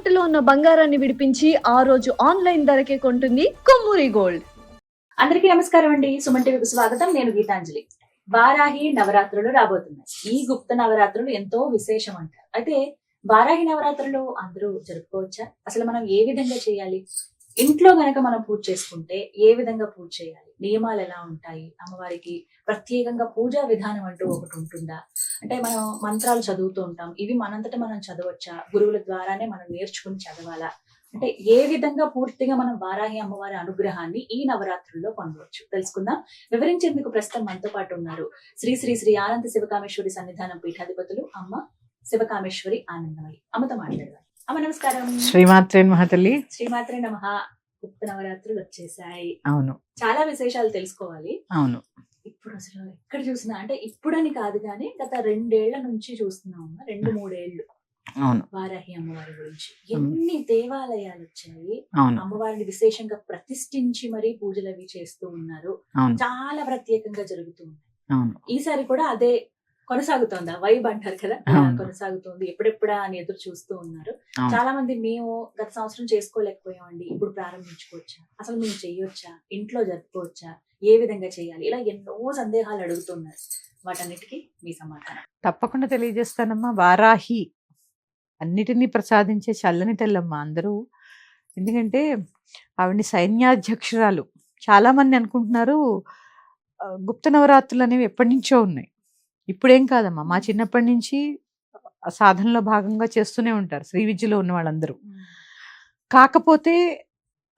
తాకట్టులో ఉన్న బంగారాన్ని విడిపించి ఆ రోజు ఆన్లైన్ ధరకే కొంటుంది కొమ్మూరి గోల్డ్. అందరికీ నమస్కారం అండి. సుమన్ టీవీకి స్వాగతం. నేను గీతాంజలి. వారాహి నవరాత్రులు రాబోతున్నాయి. ఈ గుప్త నవరాత్రులు ఎంతో విశేషం అంటారు. అయితే వారాహి నవరాత్రులు అందరూ జరుపుకోవచ్చా? అసలు మనం ఏ విధంగా చేయాలి? ఇంట్లో గనక మనం పూజ చేసుకుంటే ఏ విధంగా పూజ చేయాలి? నియమాలు ఎలా ఉంటాయి? అమ్మవారికి ప్రత్యేకంగా పూజా విధానం అంటూ ఒకటి ఉంటుందా? అంటే మనం మంత్రాలు చదువుతూ ఉంటాం. ఇవి మనంతట మనం చదవచ్చా? గురువుల ద్వారానే మనం నేర్చుకుని చదవాలా? అంటే ఏ విధంగా పూర్తిగా మనం వారాహి అమ్మవారి అనుగ్రహాన్ని ఈ నవరాత్రుల్లో పొందవచ్చు తెలుసుకుందాం. వివరించేందుకు ప్రస్తుతం మనతో పాటు ఉన్నారు శ్రీ శ్రీ శ్రీ ఆనంద శివకామేశ్వరి సన్నిధానం పీఠాధిపతులు అమ్మ శివకామేశ్వరి ఆనందమయ్యి. అమ్మతో మాట్లాడదాం. అమ్మ నమస్కారం. శ్రీమాత్రే నమః తల్లి. శ్రీమాత్రే నమః. గుప్త నవరాత్రులు వచ్చేసాయి. అవును, చాలా విశేషాలు తెలుసుకోవాలి. అవును. ఇప్పుడు అసలు ఎక్కడ చూసినా అంటే ఇప్పుడని కాదు కానీ గత 2 ఏళ్ల నుంచి చూస్తున్నాం అమ్మ. 2-3 ఏళ్ళు అవును, వారాహి అమ్మవారి గురించి ఎన్ని దేవాలయాలు వచ్చాయి. అవును, అమ్మవారిని విశేషంగా ప్రతిష్ఠించి మరీ పూజలు అవి చేస్తూ ఉన్నారు. అవును, చాలా ప్రత్యేకంగా జరుగుతుంది. అవును. ఈసారి కూడా అదే కొనసాగుతోంది. ఆ వైబ్ అంటారు కదా, అవును. కొనసాగుతోంది. ఎప్పుడెప్పుడా అని ఎదురు చూస్తూ ఉన్నారు. అవును. చాలా మంది మేము గత సంవత్సరం చేసుకోలేకపోయామండి, ఇప్పుడు ప్రారంభించుకోవచ్చా, అసలు మేము చెయ్యొచ్చా, ఇంట్లో జరుపుకోవచ్చా, ఏ విధంగా చేయాలి, ఇలా ఎన్నో సందేహాలు అడుగుతున్నారు. వాటన్నిటికీ మీ సమాధానం తప్పకుండా తెలియజేస్తానమ్మా. వారాహి అన్నిటినీ ప్రసాదించే చల్లని తెల్లమ్మ అందరూ. ఎందుకంటే ఆవిడ్ని సైన్యాధ్యక్షురాలు. చాలా మంది అనుకుంటున్నారు గుప్త నవరాత్రులు అనేవి ఎప్పటి నుంచో ఉన్నాయి. ఇప్పుడేం కాదమ్మా, మా చిన్నప్పటి నుంచి ఆ సాధనలో భాగంగా చేస్తూనే ఉంటారు శ్రీ విద్యలో ఉన్న వాళ్ళందరూ. కాకపోతే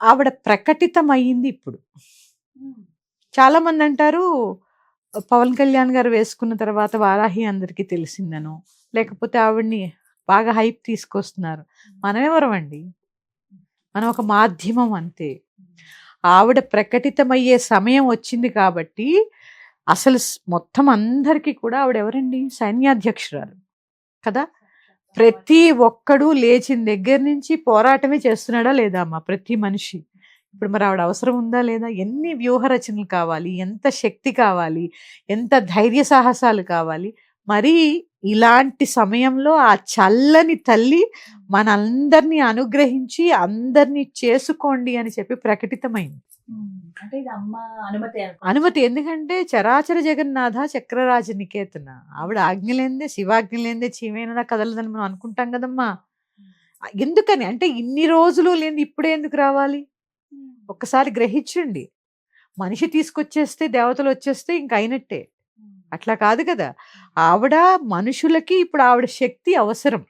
ఆవిడ ప్రకటితం అయ్యింది ఇప్పుడు. చాలా మంది అంటారు పవన్ కళ్యాణ్ గారు వేసుకున్న తర్వాత వారాహి అందరికీ తెలిసిందను, లేకపోతే ఆవిడ్ని బాగా హైప్ తీసుకొస్తున్నారు. మనమెవరం అండి? మనం ఒక మాధ్యమం అంతే. ఆవిడ ప్రకటితమయ్యే సమయం వచ్చింది కాబట్టి అసలు మొత్తం అందరికీ కూడా ఆవిడ ఎవరండి? సైన్యాధ్యక్షురాలు కదా. ప్రతి ఒక్కడు లేచిన దగ్గర నుంచి పోరాటమే చేస్తున్నాడా లేదా అమ్మా? ప్రతి మనిషి. ఇప్పుడు మరి ఆవిడ అవసరం ఉందా లేదా? ఎన్ని వ్యూహ రచనలు కావాలి, ఎంత శక్తి కావాలి, ఎంత ధైర్య సాహసాలు కావాలి. మరి ఇలాంటి సమయంలో ఆ చల్లని తల్లి మనందరినీ అనుగ్రహించి అందరినీ చేసుకోండి అని చెప్పి ప్రకటితమైంది. అంటే ఇది అమ్మ అనుమతి. ఎందుకంటే చరాచర జగన్నాథ చక్రరాజ నికేతన, ఆవిడ ఆజ్ఞలేందే శివాజ్ఞలేందే చీమైనా కదలదని మనం అనుకుంటాం కదమ్మా. ఎందుకని అంటే ఇన్ని రోజులు లేని ఇప్పుడే ఎందుకు రావాలి? ఒక్కసారి గ్రహించండి. మనిషి తీసుకొచ్చేస్తే దేవతలు వచ్చేస్తే ఇంక అయినట్టే. అట్లా కాదు కదా. ఆవిడ మనుషులకి ఇప్పుడు ఆవిడ శక్తి అవసరం,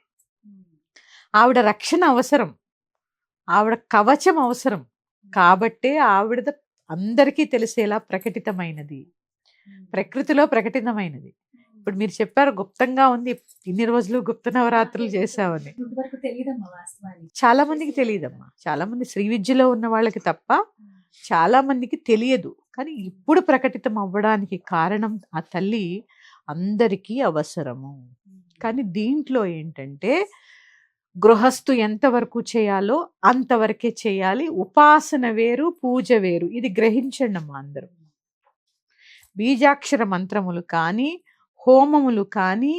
ఆవిడ రక్షణ అవసరం, ఆవిడ కవచం అవసరం. కాబట్టే ఆవిడ అందరికీ తెలిసేలా ప్రకటితమైనది, ప్రకృతిలో ప్రకటితమైనది. ఇప్పుడు మీరు చెప్పారు గుప్తంగా ఉంది, ఇన్ని రోజులు గుప్త నవరాత్రులు చేసామని. చాలా మందికి తెలియదమ్మా. చాలా మంది శ్రీ విద్యలో ఉన్న వాళ్ళకి తప్ప చాలా మందికి తెలియదు. కానీ ఇప్పుడు ప్రకటితం అవ్వడానికి కారణం ఆ తల్లి అందరికీ అవసరము. కానీ దీంట్లో ఏంటంటే గృహస్థు ఎంతవరకు చేయాలో అంతవరకే చేయాలి. ఉపాసన వేరు, పూజ వేరు. ఇది గ్రహించండి అమ్మా అందరూ. బీజాక్షర మంత్రములు కానీ, హోమములు కానీ,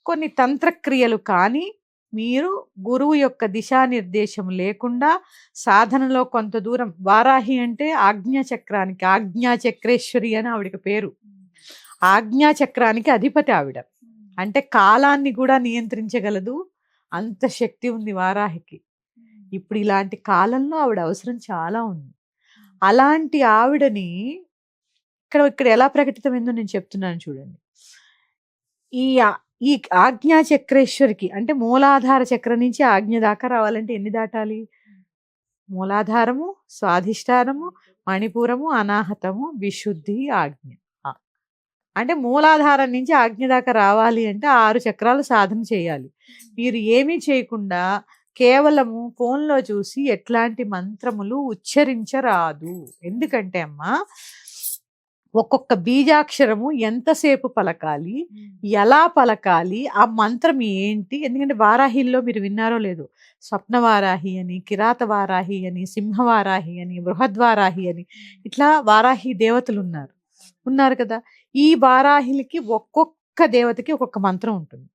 కొన్ని తంత్రక్రియలు కానీ మీరు గురువు యొక్క దిశానిర్దేశం లేకుండా సాధనలో కొంత దూరం. వారాహి అంటే ఆజ్ఞాచక్రానికి, ఆజ్ఞాచక్రేశ్వరి అని ఆవిడకి పేరు. ఆజ్ఞాచక్రానికి అధిపతి ఆవిడ. అంటే కాలాన్ని కూడా నియంత్రించగలదు, అంత శక్తి ఉంది వారాహికి. ఇప్పుడు ఇలాంటి కాలంలో ఆవిడ అవసరం చాలా ఉంది. అలాంటి ఆవిడని ఇక్కడ ఎలా ప్రకటితమైందో నేను చెప్తున్నాను చూడండి. ఈ ఆజ్ఞా చక్రేశ్వరికి అంటే మూలాధార చక్రం నుంచి ఆజ్ఞ దాకా రావాలంటే ఎన్ని దాటాలి? మూలాధారము, స్వాధిష్టానము, మణిపూరము, అనాహతము, విశుద్ధి, ఆజ్ఞ. అంటే మూలాధారం నుంచి ఆజ్ఞ దాకా రావాలి అంటే 6 చక్రాలు సాధన చేయాలి. మీరు ఏమీ చేయకుండా కేవలము ఫోన్లో చూసి ఎట్లాంటి మంత్రములు ఉచ్చరించరాదు. ఎందుకంటే అమ్మా ఒక్కొక్క బీజాక్షరము ఎంతసేపు పలకాలి, ఎలా పలకాలి, ఆ మంత్రం ఏంటి? ఎందుకంటే వారాహిల్లో మీరు విన్నారో లేదో, స్వప్నవారాహి అని, కిరాత వారాహి అని, సింహవారాహి అని, బృహద్వారాహి అని, ఇట్లా వారాహి దేవతలు ఉన్నారు కదా. ఈ వారాహిలకి ఒక్కొక్క ఒక్కొక్క దేవతకి ఒక్కొక్క మంత్రం ఉంటుంది.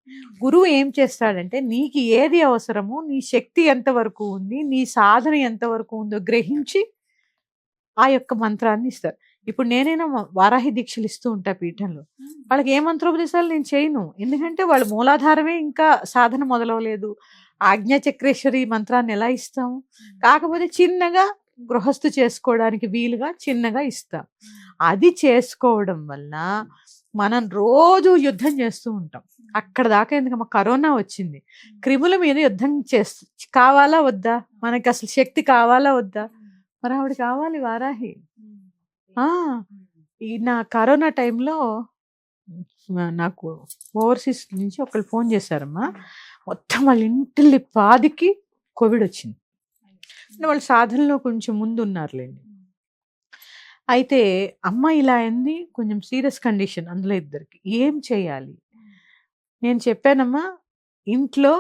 గురువు ఏం చేస్తాడంటే నీకు ఏది అవసరమో, నీ శక్తి ఎంతవరకు ఉంది, నీ సాధన ఎంతవరకు ఉందో గ్రహించి ఆ యొక్క మంత్రాన్ని ఇస్తారు. ఇప్పుడు నేనైనా వారాహి దీక్షలు ఇస్తూ ఉంటా పీఠంలో. వాళ్ళకి ఏ మంత్రోపదేశాలు నేను చేయను, ఎందుకంటే వాళ్ళ మూలాధారమే ఇంకా సాధన మొదలవలేదు. ఆజ్ఞాచక్రేశ్వరి మంత్రాన్ని ఎలా ఇస్తాము? కాకపోతే చిన్నగా గృహస్థు చేసుకోవడానికి వీలుగా చిన్నగా ఇస్తాం. అది చేసుకోవడం వల్ల మనం రోజు యుద్ధం చేస్తూ ఉంటాం. అక్కడ దాకా ఎందుకమ్మా కరోనా వచ్చింది, క్రిముల మీద యుద్ధం కావాలా వద్దా? మనకి అసలు శక్తి కావాలా వద్దా? మరి ఆవిడ కావాలి వారాహి. ఈ నా కరోనా టైంలో నాకు ఓవర్సీస్ నుంచి ఒకళ్ళు ఫోన్ చేశారమ్మా. మొత్తం వాళ్ళ ఇంటిల్లి పాదికి కోవిడ్ వచ్చింది. వాళ్ళు సాధనలో కొంచెం ముందు ఉన్నారులేండి. అయితే అమ్మ ఇలా అయింది, కొంచెం సీరియస్ కండిషన్ అందులో ఇద్దరికి. ఏం చేయాలి? నేను చెప్పానమ్మా, ఇంట్లో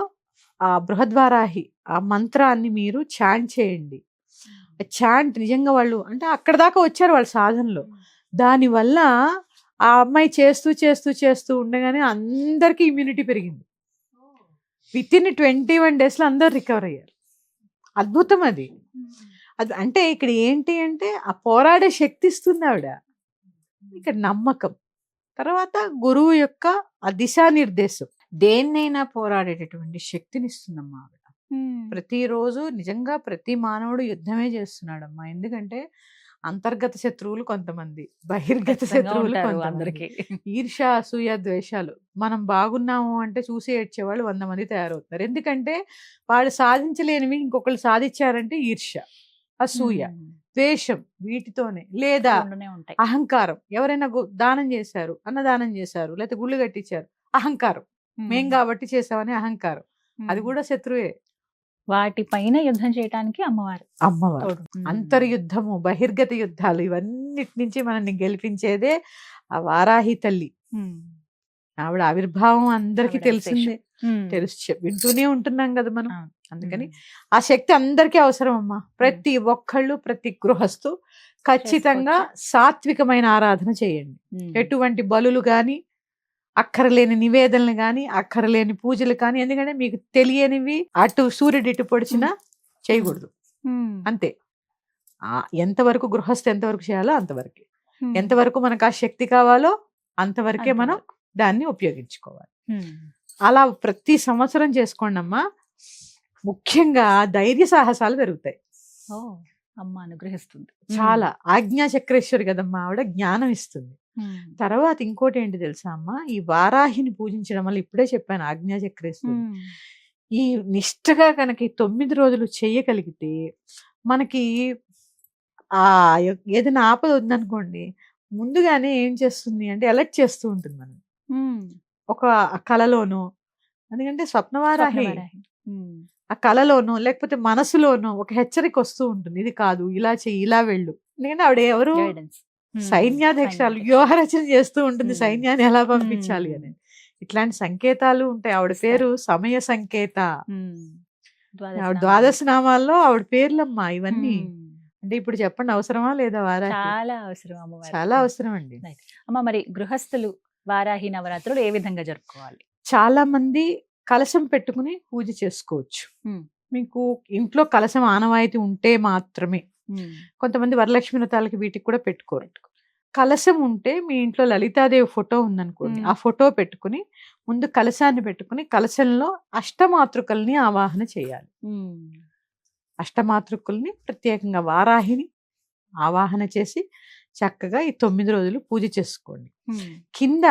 ఆ బృహద్వారాహి ఆ మంత్రాన్ని మీరు చాంట్ చేయండి. చాంట్ నిజంగా వాళ్ళు అంటే అక్కడ దాకా వచ్చారు వాళ్ళ సాధనలో. దానివల్ల ఆ అమ్మాయి చేస్తూ చేస్తూ చేస్తూ ఉండగానే అందరికీ ఇమ్యూనిటీ పెరిగింది. విత్ ఇన్ 21 days అందరు రికవర్ అయ్యారు. అద్భుతం అది. అది అంటే ఇక్కడ ఏంటి అంటే ఆ పోరాడే శక్తి ఇస్తుంది ఆవిడ. ఇక్కడ నమ్మకం, తర్వాత గురువు యొక్క ఆ దిశానిర్దేశం, దేన్నైనా పోరాడేటటువంటి శక్తిని ఇస్తుందమ్మా ఆవిడ. ప్రతిరోజు నిజంగా ప్రతి మానవుడు యుద్ధమే చేస్తున్నాడమ్మా. ఎందుకంటే అంతర్గత శత్రువులు కొంతమంది, బహిర్గత శత్రువులు అందరికి, ఈర్ష అసూయ ద్వేషాలు. మనం బాగున్నాము అంటే చూసి ఏడ్చేవాళ్ళు 100 మంది తయారవుతారు. ఎందుకంటే వాళ్ళు సాధించలేనివి ఇంకొకళ్ళు సాధించారంటే ఈర్ష, అసూయ, ద్వేషం, వీటితోనే. లేదా అహంకారం, ఎవరైనా దానం చేశారు, అన్నదానం చేశారు, లేకపోతే గుళ్ళు కట్టించారు, అహంకారం, మేం కాబట్టి చేసామని అహంకారం, అది కూడా శత్రువే. వాటిపైన యుద్ధం చేయడానికి అమ్మవారు అంతర్యుద్ధము, బహిర్గత యుద్ధాలు, ఇవన్నిటి నుంచి మనల్ని గెలిపించేదే ఆ వారాహి తల్లి. ఆవిడ ఆవిర్భావం అందరికీ తెలిసిందే, వింటూనే ఉంటున్నాం కదా మనం. అందుకని ఆ శక్తి అందరికీ అవసరం అమ్మా. ప్రతి ఒక్కళ్ళు, ప్రతి గృహస్థు ఖచ్చితంగా సాత్వికమైన ఆరాధన చేయండి. ఎటువంటి బలులు గాని, అక్కరలేని నివేదనలు కానీ, అక్కరలేని పూజలు కానీ. ఎందుకంటే మీకు తెలియనివి అటు సూర్యుడు ఇటు పొడిచినా చేయకూడదు. అంతే. ఎంతవరకు గృహస్థ ఎంతవరకు చేయాలో అంతవరకు, ఎంతవరకు మనకు ఆ శక్తి కావాలో అంతవరకే మనం దాన్ని ఉపయోగించుకోవాలి. అలా ప్రతి సంవత్సరం చేసుకోండి అమ్మా. ముఖ్యంగా ధైర్య సాహసాలు పెరుగుతాయి. అమ్మ అనుగ్రహిస్తుంది చాలా. ఆజ్ఞాచక్రేశ్వరి కదమ్మా ఆవిడ, జ్ఞానం ఇస్తుంది. తర్వాత ఇంకోటి ఏంటి తెలుసా అమ్మా, ఈ వారాహిని పూజించడం వల్ల, ఇప్పుడే చెప్పాను ఆజ్ఞాచక్రేశ్వరి, ఈ నిష్ఠగా కనుక 9 రోజులు చెయ్యగలిగితే మనకి ఆ ఏదైనా ఆపద ఉందనుకోండి, ముందుగానే ఏం చేస్తుంది అంటే అలర్ట్ చేస్తూ ఉంటుంది మనం ఒక కళలోనో. ఎందుకంటే స్వప్నవారాహి ఆ కళలోనో లేకపోతే మనసులోనో ఒక హెచ్చరిక వస్తూ ఉంటుంది, ఇది కాదు, ఇలా చెయ్యి, ఇలా వెళ్ళు. ఎందుకంటే ఆవిడ ఎవరు, సైన్యాధ్యక్షురాలు, వ్యూహరచన చేస్తూ ఉంటుంది, సైన్యాన్ని ఎలా పంపించాలి అని. ఇట్లాంటి సంకేతాలు ఉంటాయి. ఆవిడ పేరు సమయ సంకేత. ఆవిడ 12 నామాల్లో ఆవిడ పేర్లమ్మా ఇవన్నీ. అంటే ఇప్పుడు చెప్పండి, అవసరమా లేదా వారాహి? చాలా అవసరం అమ్మ, చాలా అవసరం అండి. అమ్మ, మరి గృహస్థులు వారాహి నవరాత్రులు ఏ విధంగా జరుపుకోవాలి? చాలా మంది కలశం పెట్టుకుని పూజ చేసుకోవచ్చు. మీకు ఇంట్లో కలశం ఆనవాయితీ ఉంటే మాత్రమే. కొంతమంది వరలక్ష్మి వ్రతాలకి వీటికి కూడా పెట్టుకోరు. కలశం ఉంటే మీ ఇంట్లో లలితాదేవి ఫోటో ఉందనుకోండి, ఆ ఫోటో పెట్టుకుని ముందు కలశాన్ని పెట్టుకుని కలశంలో అష్టమాతృకల్ని ఆవాహన చేయాలి. అష్టమాతృకుల్ని ప్రత్యేకంగా వారాహిని ఆవాహన చేసి చక్కగా ఈ 9 రోజులు పూజ చేసుకోండి. కింద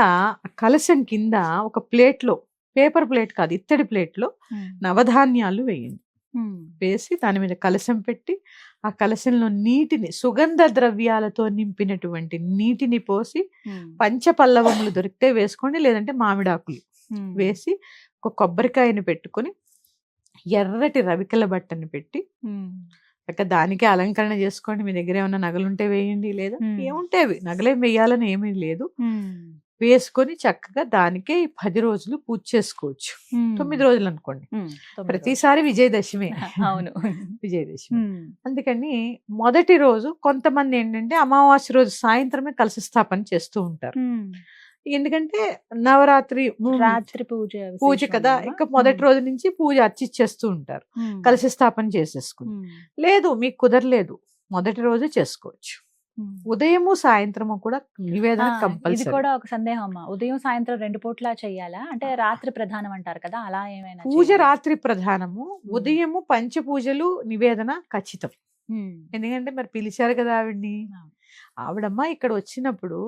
కలశం కింద ఒక ప్లేట్లో, పేపర్ ప్లేట్ కాదు, ఇత్తడి ప్లేట్లో నవధాన్యాలు వేయండి. వేసి దాని మీద కలశం పెట్టి ఆ కలశంలో నీటిని, సుగంధ ద్రవ్యాలతో నింపినటువంటి నీటిని పోసి, పంచపల్లవములు దొరికితే వేసుకోండి, లేదంటే మామిడాకులు వేసి ఒక కొబ్బరికాయని పెట్టుకొని ఎర్రటి రవికల బట్టని పెట్టి దానికే అలంకరణ చేసుకోండి. మీ దగ్గర ఏమన్నా నగలుంటే వేయండి, లేదా ఏముంటే నగలేం వేయాలని ఏమీ లేదు, వేసుకొని చక్కగా దానికే 10 రోజులు పూజ చేసుకోవచ్చు. 9 రోజులు అనుకోండి, ప్రతిసారి విజయదశమి. అవును, విజయదశమి. అందుకని మొదటి రోజు కొంతమంది ఏంటంటే అమావాస్య రోజు సాయంత్రమే కలశ స్థాపన చేస్తూ ఉంటారు. ఎందుకంటే నవరాత్రి రాత్రి పూజ పూజ విశేషం కదా, అమ్మా. ఇంకా మొదటి రోజు నుంచి పూజ అర్చిచ్చేస్తూ ఉంటారు, ఉమ్. కలశ స్థాపన చేసేసుకుని. ఉమ్. లేదు మీకు కుదరలేదు, మొదటి రోజు చేసుకోవచ్చు. ఉమ్. ఉదయము సాయంత్రము కూడా నివేదన ఇది కంపల్సరీ. కూడా ఒక సందేహం అమ్మా, ఉదయం సాయంత్రం 2 పూట్ల చెయ్యాలా అంటే రాత్రి ప్రధానం అంటారు కదా, అలా ఏమైనా పూజ చేయాలా? రాత్రి ప్రధానము, ఉదయము పంచపూజలు నివేదన ఖచ్చితం. ఉమ్. ఎందుకంటే మరి పిలిచారు కదా ఆవిడ్ని. ఆ. ఆవిడమ్మ ఇక్కడ వచ్చినప్పుడు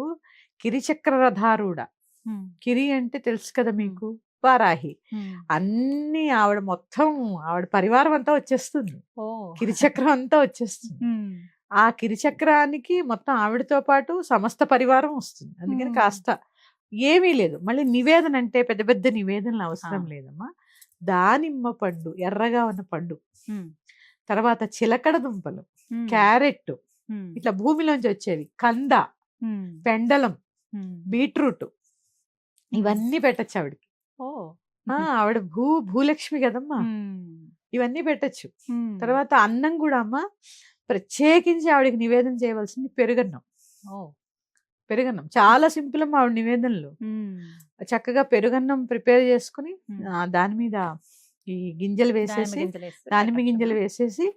కిరిచక్ర రథారూఢ. ఉమ్. కిరి అంటే తెలుసు కదా మీకు, వారాహి. ఉమ్. అన్ని ఆవిడ మొత్తం ఆవిడ పరివారం అంతా వచ్చేస్తుంది, ఓ. కిరిచక్రం అంతా వచ్చేస్తుంది. ఉమ్. ఆ కిరిచక్రానికి మొత్తం ఆవిడతో పాటు సమస్త పరివారం వస్తుంది. అందుకని కాస్త ఏమీ లేదు. మళ్ళీ నివేదన అంటే పెద్ద పెద్ద నివేదనలు అవసరం లేదమ్మా. దానిమ్మ పండు, ఎర్రగా ఉన్న పండు, ఉమ్. తర్వాత చిలకడ దుంపలు, ఉమ్. క్యారెట్, ఉమ్. ఇట్లా భూమిలోంచి వచ్చేవి, కంద, ఉమ్. పెండలం, ఉమ్. బీట్రూట్, ఇవన్నీ పెట్టచ్చు ఆవిడకి. ఓ. ఆవిడ భూలక్ష్మి కదమ్మా, ఉమ్. ఇవన్నీ పెట్టచ్చు. ఉమ్. తర్వాత అన్నం కూడా అమ్మ ప్రత్యేకించి ఆవిడకి నివేదన చేయవలసింది పెరుగన్నం. ఓ. పెరుగన్నం చాలా సింపుల్ అమ్మ ఆవిడ నివేదనలు. ఉమ్. చక్కగా పెరుగన్నం ప్రిపేర్ చేసుకుని ఉమ్. దాని మీద ఈ గింజలు వేసేసి, దానిమ్మ గింజలు వేసేసి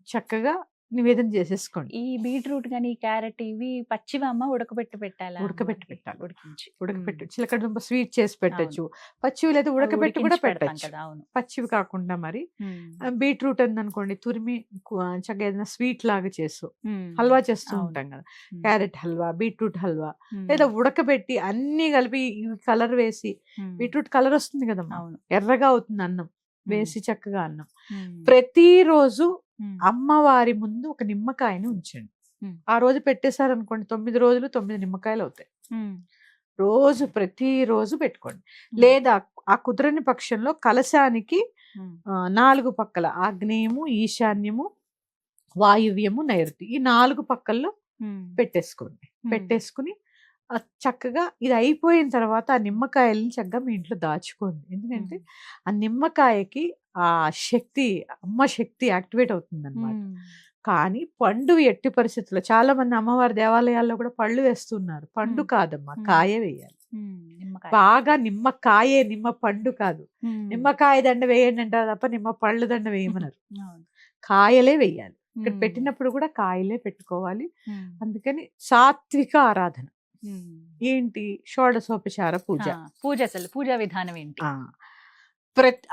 చక్కగా నివేదన చేసేసుకోండి. ఈ బీట్రూట్ గాని క్యారెట్ ఇవి పచ్చివి అమ్మ ఉడకబెట్టి పెట్టాలా? ఉడకబెట్టి పెట్టాలి, ఉడికించి చిలకడ దుంప స్వీట్ చేసి పెట్టచ్చు, పచ్చివి లేదా ఉడకబెట్టి కూడా పెట్టచ్చు, కదా. అవును. పచ్చివి కాకుండా. మరి బీట్రూట్ అనుకోండి తురిమి చక్కగా ఏదైనా స్వీట్ లాగా చేసు, హల్వా చేస్తూ ఉంటాం కదా, క్యారెట్ హల్వా, బీట్రూట్ హల్వా, లేదా ఉడకబెట్టి అన్ని కలిపి కలర్ వేసి, బీట్రూట్ కలర్ వస్తుంది కదమ్మా, ఎర్రగా అవుతుంది అన్నం వేసి చక్కగా అన్నం. ప్రతిరోజు అమ్మవారి ముందు ఒక నిమ్మకాయని ఉంచండి. ఆ రోజు పెట్టేశారనుకోండి 9 రోజులు 9 నిమ్మకాయలు అవుతాయి. రోజు ప్రతిరోజు పెట్టుకోండి. లేదా ఆ కుదరని పక్షంలో కలశానికి 4 పక్కల ఆగ్నేయము, ఈశాన్యము, వాయువ్యము, నైరుతి, ఈ 4 పక్కల్లో పెట్టేసుకోండి. పెట్టేసుకుని చక్కగా ఇది అయిపోయిన తర్వాత ఆ నిమ్మకాయలని చక్కగా మీ ఇంట్లో దాచుకోండి. ఎందుకంటే ఆ నిమ్మకాయకి ఆ శక్తి, అమ్మ శక్తి యాక్టివేట్ అవుతుంది అనమాట. కానీ పండు ఎట్టి పరిస్థితుల్లో, చాలా మంది అమ్మవారి దేవాలయాల్లో కూడా పళ్ళు వేస్తున్నారు. పండు కాదమ్మా, కాయ వేయాలి. బాగా నిమ్మకాయే, నిమ్మ పండు కాదు. నిమ్మకాయ దండ వేయండి అంటారు తప్ప నిమ్మ పళ్ళు దండ వేయమన్నారు. కాయలే వేయాలి. ఇక్కడ పెట్టినప్పుడు కూడా కాయలే పెట్టుకోవాలి. అందుకని సాత్విక ఆరాధన ఏంటి, షోడశోపచార పూజ. అసలు పూజా విధానం ఏంటి?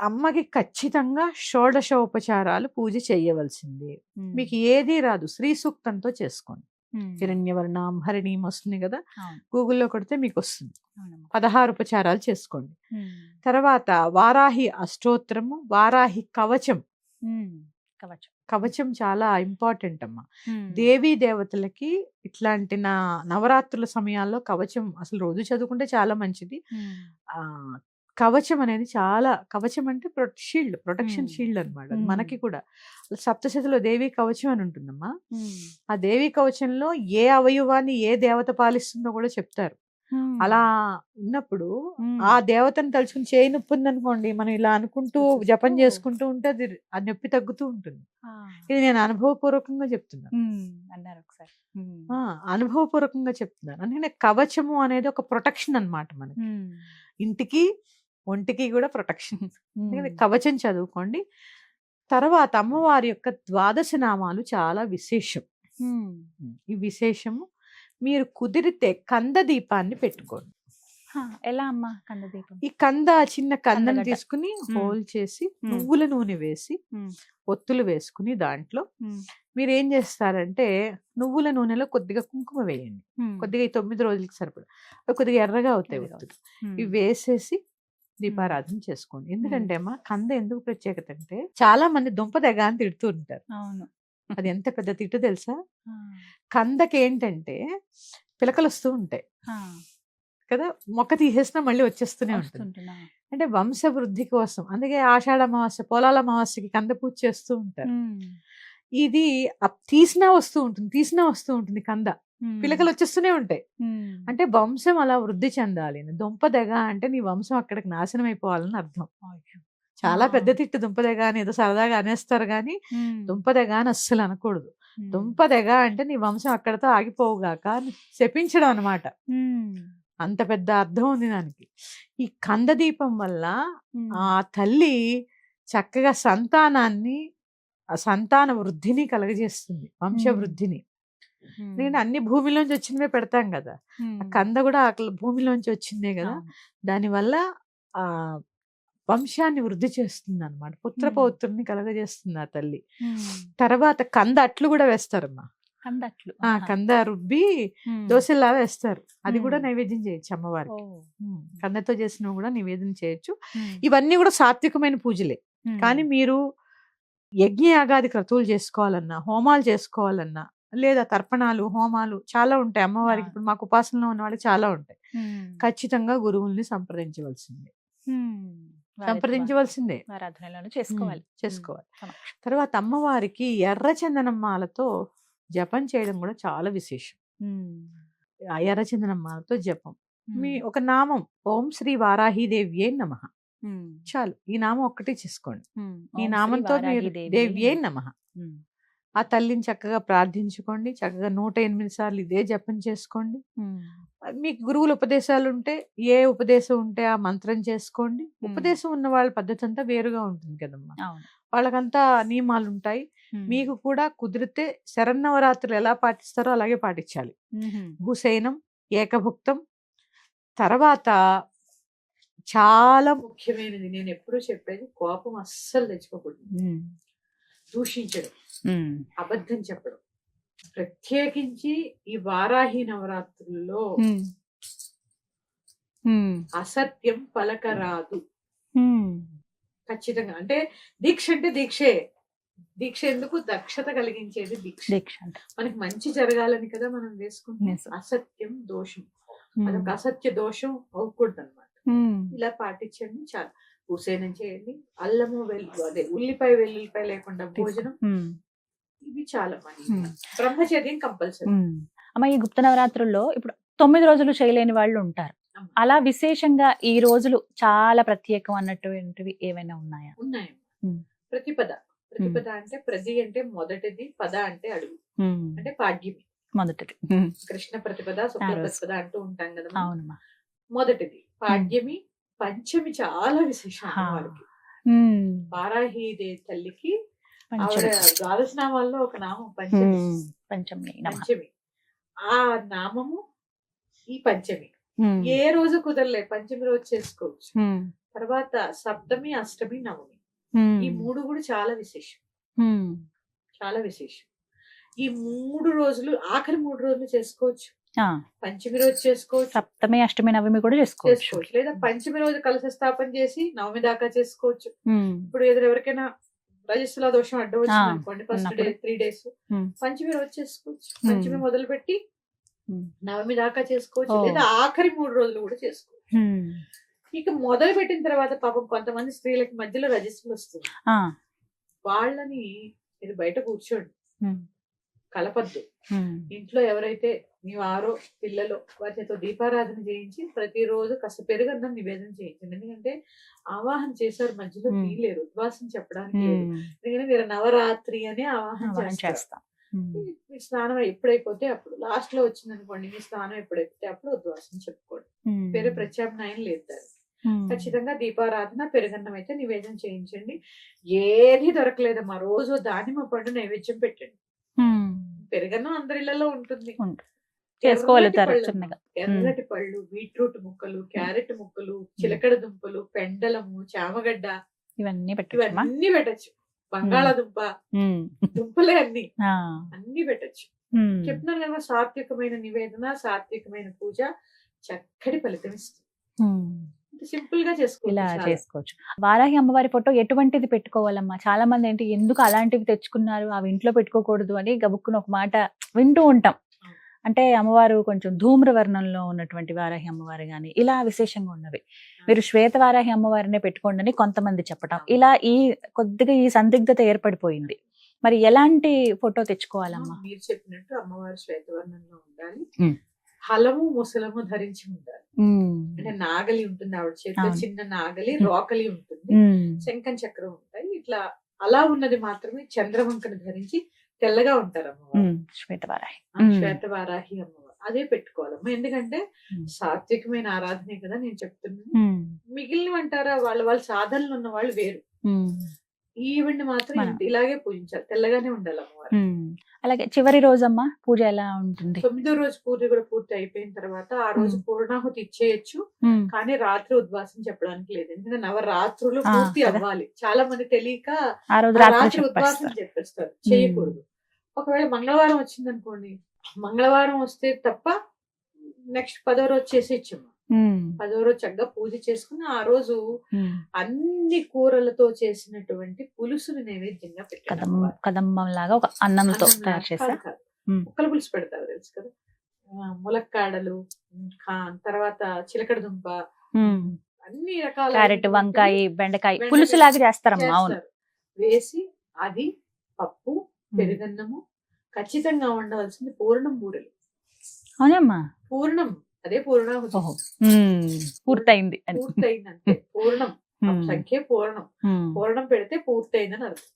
అమ్మకి ఖచ్చితంగా షోడశోపచారాలు పూజ చేయవలసిందే. మీకు ఏది రాదు శ్రీ సూక్తంతో చేసుకోండి. హిరణ్యవర్ణం హరిణీం వస్తుంది కదా, గూగుల్లో కొడితే మీకు వస్తుంది. 16 ఉపచారాలు చేసుకోండి. తర్వాత వారాహి అష్టోత్తరము, వారాహి కవచం. కవచం చాలా ఇంపార్టెంట్ అమ్మా. దేవీ దేవతలకి ఇట్లాంటి నవరాత్రుల సమయాల్లో కవచం అసలు రోజు చదువుకుంటే చాలా మంచిది. కవచం అనేది చాలా, కవచం అంటే షీల్డ్, ప్రొటెక్షన్ షీల్డ్ అనమాట. మనకి కూడా సప్తశతిలో దేవీ కవచం అని ఉంటుందమ్మా. ఆ దేవీ కవచంలో ఏ అవయవాన్ని ఏ దేవత పాలిస్తుందో కూడా చెప్తారు. అలా ఉన్నప్పుడు ఆ దేవతను తలుచుకుని చేయి నొప్పి ఉందనుకోండి, మనం ఇలా అనుకుంటూ జపం చేసుకుంటూ ఉంటే అది ఆ నొప్పి తగ్గుతూ ఉంటుంది. ఇది నేను అనుభవపూర్వకంగా చెప్తున్నాను, అనుభవపూర్వకంగా చెప్తున్నాను. అందుకని కవచము అనేది ఒక ప్రొటెక్షన్ అన్నమాట మనకి, ఇంటికి ఒంటికి కూడా ప్రొటెక్షన్. కవచం చదువుకోండి. తర్వాత అమ్మవారి యొక్క 12 నామాలు చాలా విశేషం. ఈ విశేషము మీరు కుదిరితే కంద దీపాన్ని పెట్టుకోండి. ఎలా అమ్మా కంద దీపం? ఈ చిన్న కందని తీసుకుని హోల్ చేసి నువ్వుల నూనె వేసి ఒత్తులు వేసుకుని దాంట్లో మీరు ఏం చేస్తారంటే నువ్వుల నూనెలో కొద్దిగా కుంకుమ వేయండి. కొద్దిగా 9 రోజులకి సరిపడా, కొద్దిగా ఎర్రగా అవుతాయి ఒత్తులు. ఇవి వేసేసి దీపారాధన చేసుకోండి. ఎందుకంటే అమ్మా కంద ఎందుకు ప్రత్యేకత అంటే, చాలా మంది దుంప తెగ అని తిడుతూ ఉంటారు. అది ఎంత పెద్ద తిట్టు తెలుసా? కందకి ఏంటంటే పిలకలు వస్తూ ఉంటాయి కదా, మొక్క తీసేసినా మళ్ళీ వచ్చేస్తూనే ఉంటుంది. అంటే వంశవృద్ధి కోసం. అందుకే ఆషాఢ అమావాస్య, పోలాల అమావాస్యకి కంద పూజ చేస్తూ ఉంటారు. ఇది తీసినా వస్తూ ఉంటుంది కంద, పిలకలు వచ్చేస్తూనే ఉంటాయి. అంటే వంశం అలా వృద్ధి చెందాలి. దుంపదెగ అంటే నీ వంశం అక్కడికి నాశనం అయిపోవాలని అర్థం. చాలా పెద్ద తిట్టు దుంపదెగ అని ఏదో సరదాగా అనేస్తారు కానీ దుంపదెగ అని అస్సలు అనకూడదు. దుంపదెగ అంటే నీ వంశం అక్కడతో ఆగిపోవుగాక అని శపించడం అనమాట. అంత పెద్ద అర్థం ఉంది దానికి. ఈ కంద దీపం వల్ల ఆ తల్లి చక్కగా సంతాన వృద్ధిని కలగజేస్తుంది, వంశవృద్ధిని. నేను అన్ని భూమిలోంచి వచ్చినవే పెడతాం కదా, ఆ కంద కూడా భూమిలోంచి వచ్చిందే కదా. దానివల్ల ఆ వంశాన్ని వృద్ధి చేస్తుంది అనమాట, పుత్ర పౌత్రుని కలగజేస్తుంది ఆ తల్లి. తర్వాత కంద అట్లు కూడా వేస్తారమ్మా, కంద రుబ్బి దోశలా వేస్తారు, అది కూడా నైవేద్యం చేయొచ్చు అమ్మవారికి. కందతో చేసినవి కూడా నివేదన చేయొచ్చు. ఇవన్నీ కూడా సాత్వికమైన పూజలే. కానీ మీరు యజ్ఞయాగాది క్రతువులు చేసుకోవాలన్నా, హోమాలు చేసుకోవాలన్నా, లేదా తర్పణాలు, హోమాలు చాలా ఉంటాయి అమ్మవారికి. ఇప్పుడు మాకు ఉపాసనలో ఉన్న వాళ్ళకి చాలా ఉంటాయి. ఖచ్చితంగా గురువుల్ని సంప్రదించవలసిందే. చేసుకోవాలి. తర్వాత అమ్మవారికి ఎర్ర చందనమ్మాలతో జపం చేయడం కూడా చాలా విశేషం. ఆ ఎర్ర చందనమ్మాలతో జపం, మీ ఒక నామం ఓం శ్రీ వారాహీదేవ్యే నమః చాలు. ఈ నామం ఒక్కటే చేసుకోండి. ఈ నామంతో మీరు దేవ్యే నమః ఆ తల్లిని చక్కగా ప్రార్థించుకోండి. చక్కగా 108 సార్లు ఇదే జపం చేసుకోండి. మీకు గురువుల ఉపదేశాలు ఉంటే ఏ ఉపదేశం ఉంటే ఆ మంత్రం చేసుకోండి. ఉపదేశం ఉన్న వాళ్ళ పద్ధతి అంతా వేరుగా ఉంటుంది కదమ్మా, వాళ్ళకంతా నియమాలు ఉంటాయి. మీకు కూడా కుదిరితే శరన్నవరాత్రులు ఎలా పాటిస్తారో అలాగే పాటించాలి. భూసేనం, ఏకభుక్తం. తర్వాత చాలా ముఖ్యమైనది, నేను ఎప్పుడూ చెప్పేది, కోపం అస్సలు తెచ్చుకోకూడదు. దూషించడం, అబద్ధం చెప్పడం. ప్రత్యేకించి ఈ వారాహి నవరాత్రుల్లో అసత్యం పలకరాదు ఖచ్చితంగా. అంటే దీక్ష అంటే దీక్షే. దీక్ష ఎందుకు? దక్షత కలిగించేది దీక్ష. మనకి మంచి జరగాలని కదా మనం వేసుకుంటాం. అసత్యం దోషం, అదొక అసత్య దోషం అవ్వకూడదు అనమాట. ఇలా పాటించండి చాలు. భూసేనం చేయండి, అల్లము అదే ఉల్లిపాయ వెల్లుల్లిపాయ లేకుండా భోజనం, ఇవి చాలా బ్రహ్మచర్యం కంపల్సరీ. అమ్మ, ఈ గుప్త నవరాత్రుల్లో ఇప్పుడు 9 రోజులు చేయలేని వాళ్ళు ఉంటారు. అలా విశేషంగా ఈ రోజులు చాలా ప్రత్యేకం అన్నటువంటివి ఏమైనా ఉన్నాయా? ఉన్నాయి. ప్రతిపద అంటే ప్రతి అంటే మొదటిది, పద అంటే అడుగు, అంటే పాడ్యమి మొదటిది. కృష్ణ ప్రతిపద, శుక్ల ప్రతిపద అంటూ ఉంటాం కదా. అవునమ్మా. మొదటిది పాడ్యమి. పంచమి చాలా విశేషం వాళ్ళకి. వారాహి తల్లికి ఆవిడ ద్వాదశ నామాల్లో ఒక నామం పంచమి. ఆ నామము ఈ పంచమి ఏ రోజు కుదరలే, పంచమి రోజు చేసుకోవచ్చు. తర్వాత సప్తమి, అష్టమి, నవమి, ఈ 3 కూడా చాలా విశేషం. ఈ 3 రోజులు, ఆఖరి 3 రోజులు చేసుకోవచ్చు. పంచమి రోజు చేసుకోవచ్చు, సప్తమి, అష్టమి, నవమి కూడా చేసుకోవచ్చు. లేదా పంచమి రోజు కలశ స్థాపన చేసి నవమి దాకా చేసుకోవచ్చు. ఇప్పుడు ఎవరికైనా రజస్సుల దోషం అడ్డం వచ్చింది అనుకోండి, ఫస్ట్ డే 3 days పంచమి రోజు చేసుకోవచ్చు. పంచమి మొదలు పెట్టి నవమి దాకా చేసుకోవచ్చు, లేదా ఆఖరి 3 రోజులు కూడా చేసుకోవచ్చు. ఇక మొదలు పెట్టిన తర్వాత పాపం కొంతమంది స్త్రీలకి మధ్యలో రజస్సులు వస్తుంది. వాళ్ళని మీరు బయట కూర్చోండి, కలపద్దు. ఇంట్లో ఎవరైతే మీ వారో పిల్లలో వారి చేత దీపారాధన చేయించి ప్రతిరోజు కాస్త పెరుగన్నం నివేదన చేయించండి. ఎందుకంటే ఆవాహన చేశారు, మధ్యలో తీయలేరు, ఉద్వాసం చెప్పడానికి లేదు. ఎందుకంటే మీరు నవరాత్రి అనే ఆవాహన చేస్తారు. మీ స్నానం ఎప్పుడైపోతే అప్పుడు, లాస్ట్ లో వచ్చింది అనుకోండి, మీ స్నానం ఎప్పుడైపోతే అప్పుడు ఉద్వాసం చెప్పుకోండి. వేరే ప్రత్యామ్నాయం లేదు. ఖచ్చితంగా దీపారాధన, పెరుగన్నం అయితే నివేదన చేయించండి. ఏది దొరకలేదమ్మా, రోజు దానిమ్మ పండు నైవేద్యం పెట్టండి. పెరుగన్నం అందరిళ్లలో ఉంటుంది. ఎర్రటి పళ్ళు, బీట్రూట్ ముక్కలు, క్యారెట్ ముక్కలు, చిలకడ దుంపలు, పెండలము, చామగడ్డ, ఇవన్నీ పెట్టచ్చు. బంగాళాదుంప, దుంపలే అన్ని పెట్టచ్చు. చెప్తున్నాను కదా, సాత్వికమైన నివేదన, సాత్వికమైన పూజ చక్కటి ఫలితం ఇస్తుంది. సింపుల్ గా చేసుకోవచ్చు. వారాహి అమ్మవారి ఫోటో ఎటువంటిది పెట్టుకోవాలమ్మా? చాలా మంది ఏంటి, ఎందుకు అలాంటివి తెచ్చుకున్నారు, అవి ఇంట్లో పెట్టుకోకూడదు అని గబుక్కుని ఒక మాట వింటూ ఉంటాం. అంటే అమ్మవారు కొంచెం ధూమ్రవర్ణంలో ఉన్నటువంటి వారాహి అమ్మవారు గాని ఇలా విశేషంగా ఉన్నవి, మీరు శ్వేత వారాహి అమ్మవారినే పెట్టుకోండి అని కొంతమంది చెప్పటం, ఇలా కొద్దిగా ఈ సందిగ్ధత ఏర్పడిపోయింది. మరి ఎలాంటి ఫోటో తెచ్చుకోవాలమ్మా? మీరు చెప్పినట్టు అమ్మవారు శ్వేతవర్ణంలో ఉండాలి, హలము ముసలము ధరించి ఉండాలి. అంటే నాగలి ఉంటుంది ఆవిడ చేతిలో, చిన్న నాగలి, రోకలి ఉంటుంది, శంఖం చక్రం ఉంటాయి. ఇట్లా అలా ఉన్నది మాత్రమే చంద్రవంకను ధరించి తెల్లగా ఉంటారు అమ్మవారు. శ్వేతవారాహి అమ్మవారు. అదే పెట్టుకోవాలమ్మా. ఎందుకంటే ఉమ్. సాత్వికమైన ఆరాధనే కదా నేను చెప్తున్నాను. ఉమ్. మిగిలినవి అంటారా, వాళ్ళ సాధనలు ఉన్న వాళ్ళు వేరు. ఉమ్. ఈవిడ్ని మాత్రం మనం. ఇలాగే పూజించాలి, తెల్లగానే ఉండాలి అమ్మవారు. ఉమ్. అలాగే చివరి రోజమ్మా పూజ ఎలా ఉంటుంది? 9వ రోజు పూజ కూడా పూర్తి అయిపోయిన తర్వాత ఆ రోజు పూర్ణాహుతి ఇచ్చేయచ్చు, ఉమ్. కానీ రాత్రి ఉద్వాసం చెప్పడానికి లేదు. ఎందుకంటే నవరాత్రులు ఆ, పూర్తి కదా. అవ్వాలి. చాలా మంది తెలియక ఆ రోజు ఆ రాత్రి రాత్రి ఉద్వాసం చెప్పేస్తారు. చెప్పేస్తారు, చేయకూడదు. ఒకవేళ మంగళవారం వచ్చింది అనుకోండి, మంగళవారం వస్తే తప్ప నెక్స్ట్ 10వ రోజు చేసేయచ్చమ్మా. ఉమ్. 10వ రోజు చక్కగా పూజ చేసుకుని ఆ రోజు ఉమ్. అన్ని కూరలతో చేసినటువంటి పులుసుని నైవేద్యంగా పెట్టారు. కదంబం లాగా ఒక అన్నంతో తయారు చేసా. ముక్కల పులుసు పెడతారు తెలుసు కదా. ములక్కాడలు, తర్వాత చిలకడ దుంప, అన్ని రకాల క్యారెట్, వంకాయ, బెండకాయ పులుసు లాగా చేస్తారమ్మా. అవును. వేసి అది పప్పు, పెరుగన్నము, ఖచ్చితంగా ఉండవలసింది పూర్ణం బూరెలు. అవునమ్మా. పూర్ణం, అదే పూర్ణాహుతి. పూర్తయింది. పూర్తయిందంటే పూర్ణం సంఖ్య పూర్ణం. పూర్ణం పెడితే పూర్తయిందని అర్థం.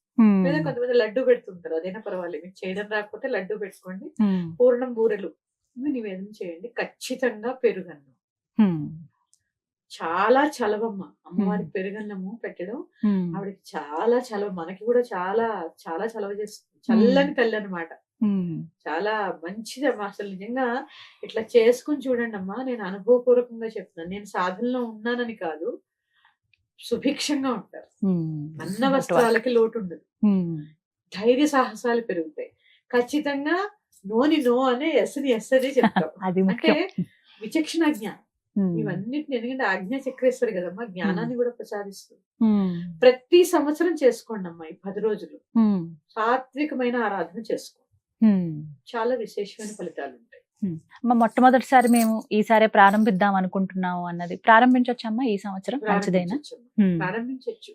లేదా కొంతమంది లడ్డు పెడుతుంటారు, అదైనా పర్వాలేదు. మీకు చేయడం రాకపోతే లడ్డు పెట్టుకోండి. పూర్ణం బూరెలు ఇవి నివేదన చేయండి. ఖచ్చితంగా పెరుగన్నం. చాలా చలవమ్మ అమ్మవారికి పెరుగన్నము పెట్టడం. ఆవిడకి చాలా చలవ, మనకి కూడా చాలా చాలా చలవ చేస్తుంది. చల్లని తల్లి అన్నమాట. చాలా మంచిది అమ్మా. అసలు నిజంగా ఇట్లా చేసుకుని చూడండి అమ్మా. నేను అనుభవపూర్వకంగా చెప్తున్నాను. నేను సాధనలో ఉన్నానని కాదు, సుభిక్షంగా ఉంటారు. అన్న వస్త్రాలకి లోటు ఉండదు. ధైర్య సాహసాలు పెరుగుతాయి. ఖచ్చితంగా నోని నో అనే ఎస్ని ఎస్ అనే చెప్తాం. అంటే విచక్షణ జ్ఞానం ఇవన్నిటిని. ఎందుకంటే ఆజ్ఞా చక్రేశ్వరి కదమ్మా, జ్ఞానాన్ని కూడా ప్రసాదిస్తుంది. ప్రతి సంవత్సరం చేసుకోండి అమ్మా ఈ 10 రోజులు సాత్వికమైన ఆరాధన చేసుకోండి. చాలా విశేషమైన ఫలితాలు ఉంటాయి. మొట్టమొదటిసారి మేము ఈసారి ప్రారంభిద్దాం అనుకుంటున్నాము అన్నది ప్రారంభించొచ్చమ్మా ఈ సంవత్సరం? మంచిదేనా? ప్రారంభించవచ్చు.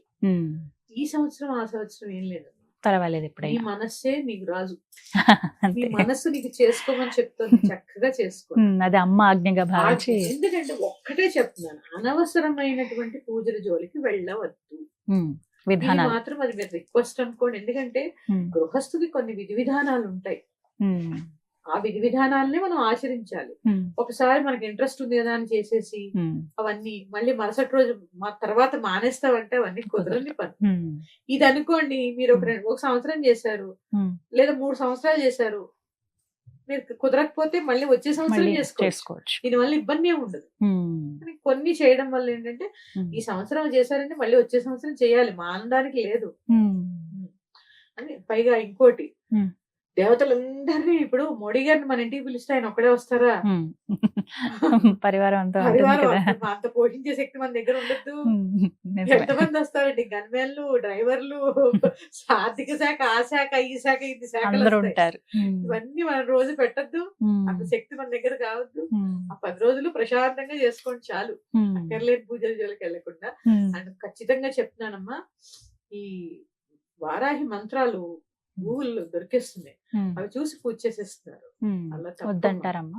ఈ సంవత్సరం ఆ సంవత్సరం ఏం లేదు, పర్వాలేదు. నీ ఎప్పుడైనా మనస్సే నీకు రాజు. నీ మనస్సు నీకు చేసుకోమని చెప్తుంది, చక్కగా చేసుకో. అది అమ్మ ఆజ్ఞగా భావించి. ఎందుకంటే ఒక్కటే చెప్తున్నాను, అనవసరమైనటువంటి పూజల జోలికి వెళ్ళవద్దు. విధానాలు మాత్రం అది మీరు రిక్వెస్ట్ అనుకోండి. ఎందుకంటే గృహస్థుకి కొన్ని విధి విధానాలు ఉంటాయి. ఆ విధి విధానాలనే మనం ఆచరించాలి. ఒకసారి మనకి ఇంట్రెస్ట్ ఉంది కదా అని చేసేసి అవన్నీ మళ్ళీ మరుసటి రోజు తర్వాత మానేస్తావంటే అవన్నీ కుదరని పని. ఇది అనుకోండి, మీరు ఒక సంవత్సరం చేశారు, లేదా 3 సంవత్సరాలు చేశారు, మీరు కుదరకపోతే మళ్ళీ వచ్చే సంవత్సరం చేసుకోవచ్చు. దీనివల్ల ఇబ్బంది ఏమి ఉండదు. కొన్ని చేయడం వల్ల ఏంటంటే ఈ సంవత్సరం చేశారంటే మళ్ళీ వచ్చే సంవత్సరం చేయాలి, మానడానికి లేదు అని. పైగా ఇంకోటి, దేవతలందరినీ ఇప్పుడు మోడీ గారిని మన ఇంటికి పిలిస్తే ఆయన ఒక్కడే వస్తారా? పరివారం అంతా అంత పోషించే శక్తి మన దగ్గర ఉండద్దు. ఎంతమంది వస్తారండి? గన్మెన్లు, డ్రైవర్లు, ఆర్థిక శాఖ, ఆ శాఖ, ఈ శాఖ, ఇది శాఖలు ఉంటారు. ఇవన్నీ మనం రోజు పెట్టద్దు, అంత శక్తి మన దగ్గర కావద్దు. ఆ 10 రోజులు ప్రశాంతంగా చేసుకోండి చాలు, అక్కర్లేని పూజల జోలికి వెళ్లకుండా. అండ్ ఖచ్చితంగా చెప్తున్నానమ్మా, ఈ వారాహి మంత్రాలు గూగుల్లో దొరికేస్తున్నాయి, అవి చూసి పూజ చేసేస్తున్నారు. వద్దంటారమ్మా.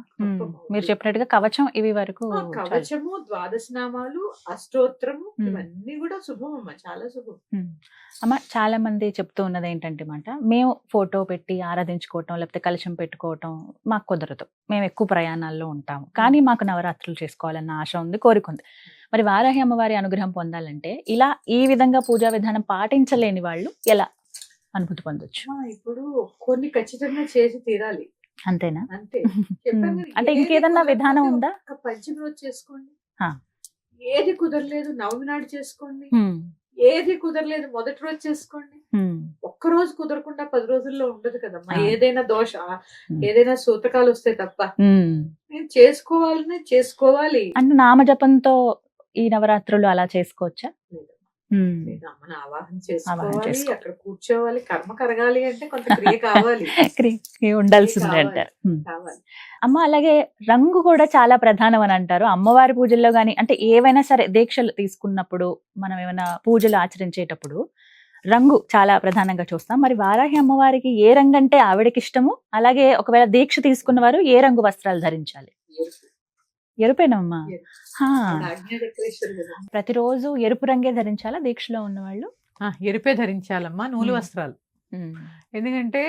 మీరు చెప్పినట్టుగా కవచం ఇవి వరకు, కవచము, ద్వాదశ నామాలు, అష్టోత్తరము, ఇవన్నీ కూడా శుభం అమ్మా, చాలా శుభం. అమ్మ చాలా మంది చెప్తూ ఉన్నది ఏంటంటే మాట, మేము ఫోటో పెట్టి ఆరాధించుకోవటం లేకపోతే కలశం పెట్టుకోవటం మాకు కుదరదు, మేము ఎక్కువ ప్రయాణాల్లో ఉంటాము, కానీ మాకు నవరాత్రులు చేసుకోవాలన్న ఆశ ఉంది, కోరిక ఉంది. మరి వారాహి అమ్మవారి అనుగ్రహం పొందాలంటే ఇలా ఈ విధంగా పూజా విధానం పాటించలేని వాళ్ళు ఎలా అనుభూతి పొందొచ్చు? ఇప్పుడు కొన్ని ఖచ్చితంగా చేసి తీరాలి, అంతేనా? అంతే. అంటే ఇంకేదన్నా విధానం ఉందా? పంచమి రోజు చేసుకోండి, ఏది కుదరలేదు నవమి నాడు చేసుకోండి, ఏది కుదరలేదు మొదటి రోజు చేసుకోండి. ఒక్క రోజు కుదరకుండా 10 రోజుల్లో ఉండదు కదమ్మా. ఏదైనా దోష, ఏదైనా సూతకాలు వస్తాయి తప్ప. నేను చేసుకోవాలి. అంటే నామజపంతో ఈ నవరాత్రులు అలా చేసుకోవచ్చా? అమ్మని ఆవాహన చేసుకోవాలి, అక్కడ కూర్చోవాలి, కర్మ కరగాలి అంటే కొంత క్రియ కావాలి, ఉండాల్సిందే అంటారు. అమ్మ అలాగే రంగు కూడా చాలా ప్రధానం అని అంటారు అమ్మవారి పూజల్లో గాని, అంటే ఏవైనా సరే దీక్షలు తీసుకున్నప్పుడు, మనం ఏమైనా పూజలు ఆచరించేటప్పుడు రంగు చాలా ప్రధానంగా చూస్తాం. మరి వారాహి అమ్మవారికి ఏ రంగు అంటే ఆవిడకి ఇష్టము, అలాగే ఒకవేళ దీక్ష తీసుకున్న వారు ఏ రంగు వస్త్రాలు ధరించాలి? ఎరుపేనమ్మా. ప్రతిరోజు ఎరుపు రంగే ధరించాలా దీక్షలో ఉన్నవాళ్ళు? ఎరుపే ధరించాలమ్మా, నూలు వస్త్రాలు. ఎందుకంటే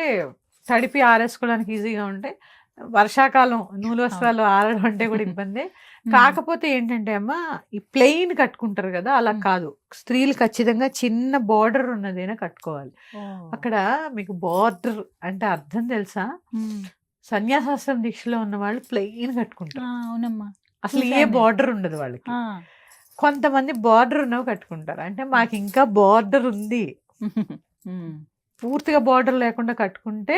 తడిపి ఆరేసుకోవడానికి ఈజీగా ఉంటాయి, వర్షాకాలం నూలు వస్త్రాలు ఆరడం అంటే కూడా ఇబ్బందే. కాకపోతే ఏంటంటే అమ్మ, ఈ ప్లెయిన్ కట్టుకుంటారు కదా, అలా కాదు. స్త్రీలు ఖచ్చితంగా చిన్న బార్డర్ ఉన్నదైనా కట్టుకోవాలి. అక్కడ మీకు బార్డర్ అంటే అర్థం తెలుసా? సన్యాసాశ్రమ దీక్షలో ఉన్న వాళ్ళు ప్లెయిన్ కట్టుకుంటారు. అవునమ్మా, అసలు ఏ బార్డర్ ఉండదు వాళ్ళకి. కొంతమంది బార్డర్ ఉన్నవి కట్టుకుంటారు. అంటే మాకు ఇంకా బార్డర్ ఉంది, పూర్తిగా బార్డర్ లేకుండా కట్టుకుంటే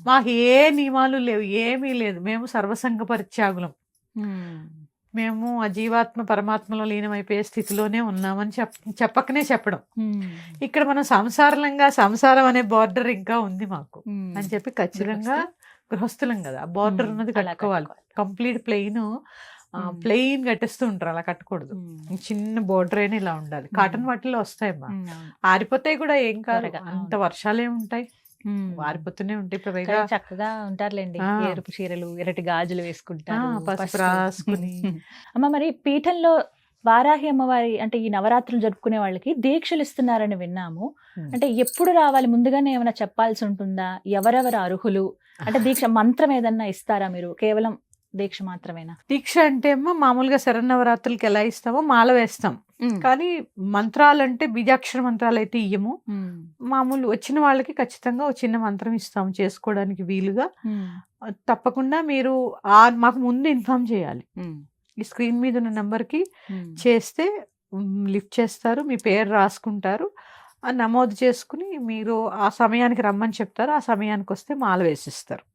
మాకు ఏ నియమాలు లేవు, ఏమీ లేదు, మేము సర్వసంగ పరిత్యాగులం, మేము ఆ జీవాత్మ పరమాత్మలో లీనమైపోయే స్థితిలోనే ఉన్నామని చెప్పకనే చెప్పడం. ఇక్కడ మనం సంసారం అనే బార్డర్ ఇంకా ఉంది మాకు అని చెప్పి ఖచ్చితంగా గృహస్థులం కదా, ఆ బార్డర్ ఉన్నది కట్టుకోవాలి. కంప్లీట్ ప్లెయిన్ కట్టేస్తూ ఉంటారు, అలా కట్టకూడదు. చిన్న బోర్డర్ అయినా ఇలా ఉండాలి. కాటన్ వాటిల్లో వస్తాయమ్మా, ఆరిపోతాయి కూడా, ఏం కాదు, అంత వర్షాలే ఉంటాయి, ఆరిపోతూనే ఉంటాయి. ఇప్పుడు చక్కగా ఉంటారులేండి, ఎరుపు చీరలు, ఎర్రటి గాజులు వేసుకుంటారు, పసుపు రాసుకుని. అమ్మ, మరి పీఠంలో వారాహి అమ్మవారి అంటే ఈ నవరాత్రులు జరుపుకునే వాళ్ళకి దీక్షలు ఇస్తున్నారని విన్నాము. అంటే ఎప్పుడు రావాలి, ముందుగానే ఏమైనా చెప్పాల్సి ఉంటుందా? ఎవరెవరు అర్హులు? అంటే దీక్ష మంత్రం ఏదన్నా ఇస్తారా మీరు? కేవలం దీక్ష మాత్రమేనా? దీక్ష అంటే అమ్మ, మామూలుగా శరన్నవరాత్రులకి ఎలా ఇస్తామో మాల వేస్తాం, కానీ మంత్రాలు అంటే బీజాక్షర మంత్రాలు అయితే ఇయ్యము. మామూలు వచ్చిన వాళ్ళకి ఖచ్చితంగా ఒక చిన్న మంత్రం ఇస్తాము చేసుకోవడానికి వీలుగా. తప్పకుండా మీరు మాకు ముందు ఇన్ఫార్మ్ చేయాలి. ఈ స్క్రీన్ మీద ఉన్న నెంబర్కి చేస్తే లిఫ్ట్ చేస్తారు, మీ పేరు రాసుకుంటారు, నమోదు చేసుకుని మీరు ఆ సమయానికి రమ్మని చెప్తారు, ఆ సమయానికి వస్తే మాల వేసిస్తారు.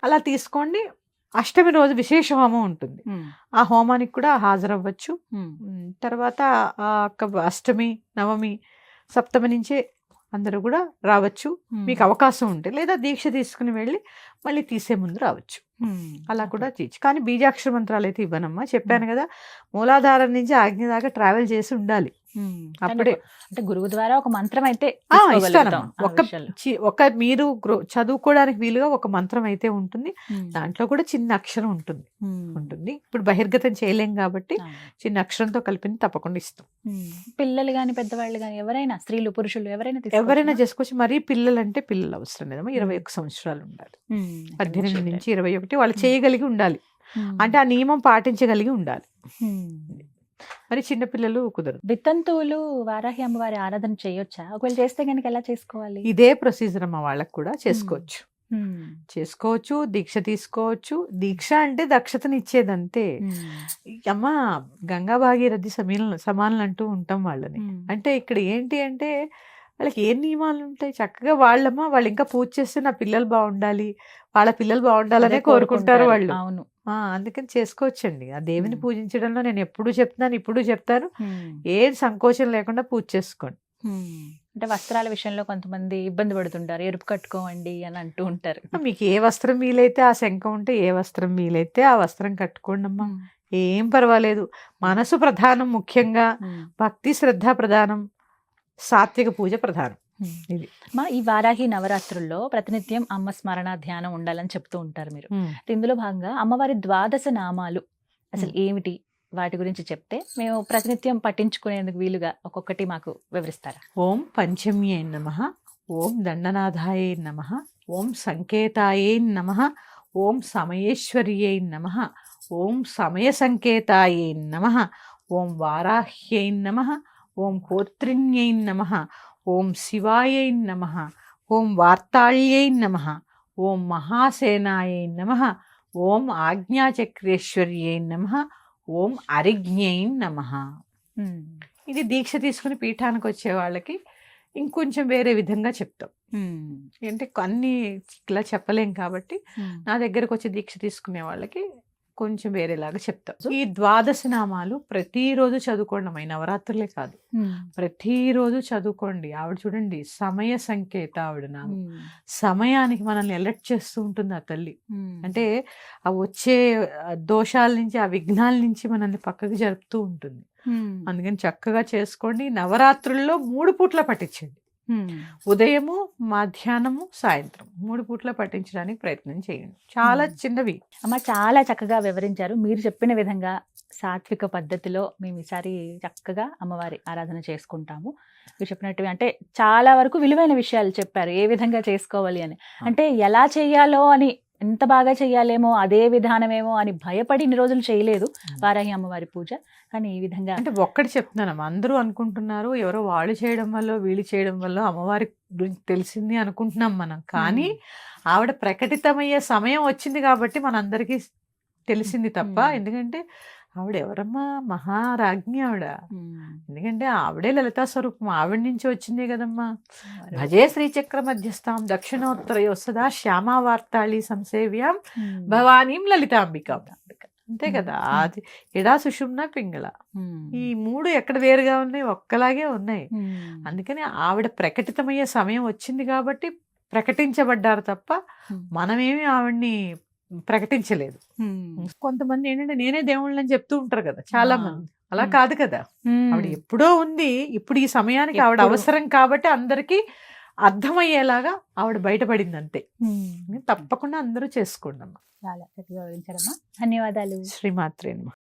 అలా తీసుకోండి. అష్టమి రోజు విశేష హోమం ఉంటుంది, ఆ హోమానికి కూడా హాజరవ్వచ్చు. తర్వాత అష్టమి, నవమి, సప్తమి నుంచే అందరూ కూడా రావచ్చు, మీకు అవకాశం ఉంటే. లేదా దీక్ష తీసుకుని వెళ్ళి మళ్ళీ తీసే ముందు రావచ్చు, అలా కూడా చేయొచ్చు. కానీ బీజాక్షర మంత్రాలు అయితే ఇవ్వనమ్మా, చెప్పాను కదా, మూలాధారం నుంచి ఆజ్ఞ దాకా ట్రావెల్ చేసి ఉండాలి. అప్పుడే అంటే గురువు ద్వారా ఒక మంత్రం అయితే ఒక మీరు చదువుకోవడానికి వీలుగా ఒక మంత్రం అయితే ఉంటుంది, దాంట్లో కూడా చిన్న అక్షరం ఉంటుంది. ఇప్పుడు బహిర్గతం చేయలేం కాబట్టి చిన్న అక్షరంతో కలిపి తప్పకుండా ఇస్తాం. పిల్లలు గాని పెద్దవాళ్ళు గాని ఎవరైనా, స్త్రీలు పురుషులు ఎవరైనా చేసుకోవచ్చు. మరీ పిల్లలు అంటే పిల్లలు అవసరం లేదమ్మా, 21 సంవత్సరాలు ఉండాలి, 18 నుంచి 21 వాళ్ళు చేయగలిగి ఉండాలి, అంటే ఆ నియమం పాటించగలిగి ఉండాలి. మరి చిన్నపిల్లలు కుదరదు. వితంతువులు వారాహి అమ్మవారి ఆరాధన చేయొచ్చా? ఒకవేళ చేస్తే కనుక ఎలా చేసుకోవాలి? ఇదే ప్రొసీజర్ అమ్మ, వాళ్ళకు కూడా చేసుకోవచ్చు, దీక్ష తీసుకోవచ్చు. దీక్ష అంటే దక్షతని ఇచ్చేదంతే అమ్మ. గంగా భాగీరథి సమానులు అంటూ ఉంటాం వాళ్ళని. అంటే ఇక్కడ ఏంటి అంటే వాళ్ళకి ఏం నియమాలు ఉంటాయి, చక్కగా వాళ్ళు ఇంకా పూజ చేస్తే నా పిల్లలు బాగుండాలి, వాళ్ళ పిల్లలు బాగుండాలనే కోరుకుంటారు వాళ్ళు. అవును, అందుకని చేసుకోవచ్చండి. ఆ దేవిని పూజించడంలో నేను ఇప్పుడు చెప్తాను, ఏం సంకోచం లేకుండా పూజ చేసుకోండి. అంటే వస్త్రాల విషయంలో కొంతమంది ఇబ్బంది పడుతుంటారు, ఎరుపు కట్టుకోండి అని అంటూ ఉంటారు. మీకు ఏ వస్త్రం వీలైతే, ఆ శంఖం ఉంటే ఏ వస్త్రం వీలైతే ఆ వస్త్రం కట్టుకోండి అమ్మా, ఏం పర్వాలేదు. మనసు ప్రధానం, ముఖ్యంగా భక్తి శ్రద్ధ ప్రధానం, సాత్విక పూజ ప్రధానం. ఇది ఈ వారాహి నవరాత్రుల్లో ప్రతినిత్యం అమ్మ స్మరణ ధ్యానం ఉండాలని చెప్తూ ఉంటారు మీరు. ఇందులో భాగంగా అమ్మవారి 12 నామాలు అసలు ఏమిటి, వాటి గురించి చెప్తే మేము ప్రతినిత్యం పఠించుకునేందుకు వీలుగా ఒక్కొక్కటి మాకు వివరిస్తారా? ఓం పంచమ్యే నమః, ఓం దండనాథాయే నమః, ఓం సంకేతాయే నమః, ఓం సమయేశ్వర్యై నమః, ఓం సమయ సంకేతాయే నమః, ఓం వారాహ్యై నమః, ఓం కోత్రిణ్యై నమః, ఓం శివాయై నమః, ఓం వార్తాళ్యై నమః, ఓం మహాసేనాయై నమః, ఓం ఆజ్ఞాచక్రేశ్వర్యై నమః, ఓం అరిజ్ఞై నమః. ఇది దీక్ష తీసుకుని పీఠానికి వచ్చే వాళ్ళకి ఇంకొంచెం వేరే విధంగా చెప్తాం. అంటే అన్ని ఇలా చెప్పలేం కాబట్టి నా దగ్గరకు వచ్చి దీక్ష తీసుకునే వాళ్ళకి కొంచెం వేరేలాగా చెప్తాం. ఈ 12 నామాలు ప్రతిరోజు చదువుకోండి, నవరాత్రులే కాదు, ప్రతిరోజు చదువుకోండి. ఆవిడ చూడండి, సమయ సంకేత ఆవిడ నామం, సమయానికి మనల్ని అలర్ట్ చేస్తూ ఉంటుంది ఆ తల్లి. అంటే ఆ వచ్చే దోషాల నుంచి, ఆ విఘ్నాల నుంచి మనల్ని పక్కకి జరుపుతూ ఉంటుంది. అందుకని చక్కగా చేసుకోండి. నవరాత్రుల్లో 3 పూట్ల పఠించండి, ఉదయము, మధ్యాహ్నము, సాయంత్రం 3 పూట్ల పఠించడానికి ప్రయత్నం చేయండి. చాలా చిన్నవి అమ్మ, చాలా చక్కగా వివరించారు. మీరు చెప్పిన విధంగా సాత్విక పద్ధతిలో మేము ఈసారి చక్కగా అమ్మవారి ఆరాధన చేసుకుంటాము. మీరు చెప్పినట్టు అంటే చాలా వరకు విలువైన విషయాలు చెప్పారు, ఏ విధంగా చేసుకోవాలి అని. అంటే ఎలా చేయాలో అని ఎంత బాగా చెయ్యాలేమో అదే విధానమేమో అని భయపడి ఇన్ని రోజులు చేయలేదు వారాహి అమ్మవారి పూజ. కానీ ఈ విధంగా అంటే ఒక్కటి చెప్తున్నానమ్మా, అందరూ అనుకుంటున్నారు ఎవరో వాళ్ళు చేయడం వల్ల వీళ్ళు చేయడం వల్ల అమ్మవారి గురించి తెలిసింది అనుకుంటున్నాం మనం. కానీ ఆవిడ ప్రకటితమయ్యే సమయం వచ్చింది కాబట్టి మనందరికీ తెలిసింది తప్ప. ఎందుకంటే ఆవిడ ఎవరమ్మా, మహారాజ్ఞి ఆవిడ. ఎందుకంటే ఆవిడే లలితా స్వరూపం, ఆవిడ నుంచి వచ్చిందే కదమ్మా. భజే శ్రీచక్ర మధ్యస్థాం దక్షిణోత్తరయో సదా శ్యామా వార్తాళి సంసేవ్యాం భవానీం లలితాంబికాం. అంతే కదా. అది ఎడా సుషుమ్న పింగళ, ఈ మూడు ఎక్కడ వేరుగా ఉన్నాయి, ఒక్కలాగే ఉన్నాయి. అందుకని ఆవిడ ప్రకటితమయ్యే సమయం వచ్చింది కాబట్టి ప్రకటించబడ్డారు తప్ప మనమేమి ఆవిడ్ని ప్రకటించలేదు. కొంతమంది ఏంటంటే నేనే దేవుళ్ళని చెప్తూ ఉంటారు కదా చాలా మంది. అలా కాదు కదా, ఆవిడ ఎప్పుడో ఉంది, ఇప్పుడు ఈ సమయానికి ఆవిడ అవసరం కాబట్టి అందరికీ అర్థమయ్యేలాగా ఆవిడ బయటపడింది అంతే. తప్పకుండా అందరూ చేసుకోండి అమ్మా. చాలా చక్కగా వివరించారమ్మా. ధన్యవాదాలు. శ్రీమాత్రేనమ్మా.